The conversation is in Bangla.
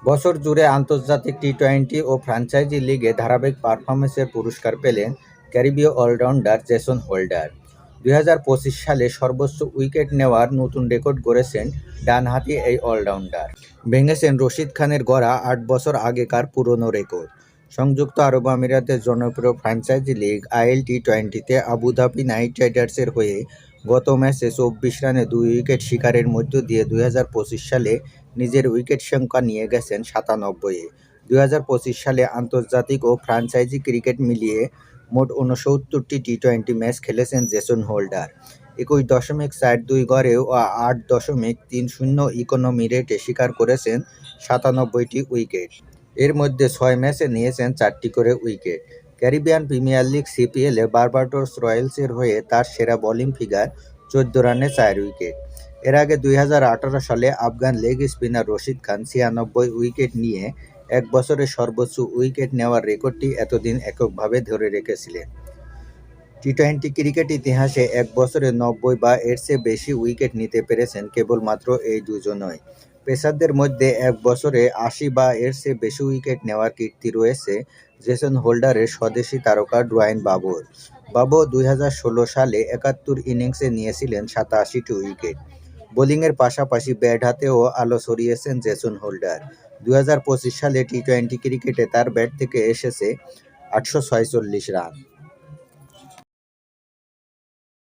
বছর জুড়ে আন্তর্জাতিক টি-টোয়েন্টি ও ফ্র্যাঞ্চাইজি লিগে ধারাবাহিক পারফরম্যান্সের পুরস্কার পেলেন ক্যারিবীয় অলরাউন্ডার জেসন হোল্ডার। ২০২৫ সালে সর্বোচ্চ উইকেট নেওয়ার নতুন রেকর্ড গড়েছেন ডানহাতি এই অলরাউন্ডার। ভেঙেছেন রশিদ খানের গড়া ৮ বছর আগেকার পুরনো রেকর্ড। সংযুক্ত আরব আমিরাতের জনপ্রিয় ফ্র্যাঞ্চাইজি লিগ আইএল টি-টোয়েন্টিতে আবুধাবি নাইট রাইডার্সের হয়ে গত ম্যাচে ২৪ রানে ২ উইকেট শিকারের মধ্য দিয়ে ২০২৫ সালে নিজের উইকেট সংখ্যা নিয়ে গেছেন ৯৭-এ। ২০২৫ সালে আন্তর্জাতিক ও ফ্র্যাঞ্চাইজি ক্রিকেট মিলিয়ে মোট ৬৯টি টি-টোয়েন্টি ম্যাচ খেলেছেন জেসন হোল্ডার। ২১.৪২ গড়ে ও ৮.৩০ ইকোনমি রেটে শিকার করেছেন ৯৭টি উইকেট। এর মধ্যে ৬ ম্যাচে নিয়েছেন ৪টি করে উইকেট। ক্যারিবিয়ান প্রিমিয়ার লিগ সিপিএলে বার্বাডোস রয়্যালসের হয়ে তার সেরা বোলিং ফিগার ১৪ রানে ৪ উইকেট। এর আগে ২০১৮ সালে Afghan leg spinner Rashid Khan ৯৬ wicket নিয়ে এক বছরে সর্বোচ্চ উইকেট নেওয়ার রেকর্ডটি এতদিন এককভাবে ধরে রেখেছিলেন। টি-টোয়েন্টি ক্রিকেট ইতিহাসে এক বছরে ৯০ বা এর চেয়ে বেশি উইকেট নিতে পেরেছেন কেবলমাত্র এই দুজনই। পেসারদের মধ্যে এক বছরে ৮০ বা এর চেয়ে বেশি উইকেট নেওয়ার কীর্তি রয়েছে জেসন হোল্ডারের স্বদেশি তারকা ডোয়াইন ব্রাভোর। ব্রাভো ২০১৬ সালে ৭১ ইনিংসে নিয়েছিলেন ৮৭টি উইকেট। বোলিংয়ের পাশাপাশি ব্যাট হাতেও আলো ছড়িয়েছেন জেসন হোল্ডার। ২০২৫ সালে টি-টোয়েন্টি ক্রিকেটে তার ব্যাট থেকে এসেছে ৮৪৬ রান।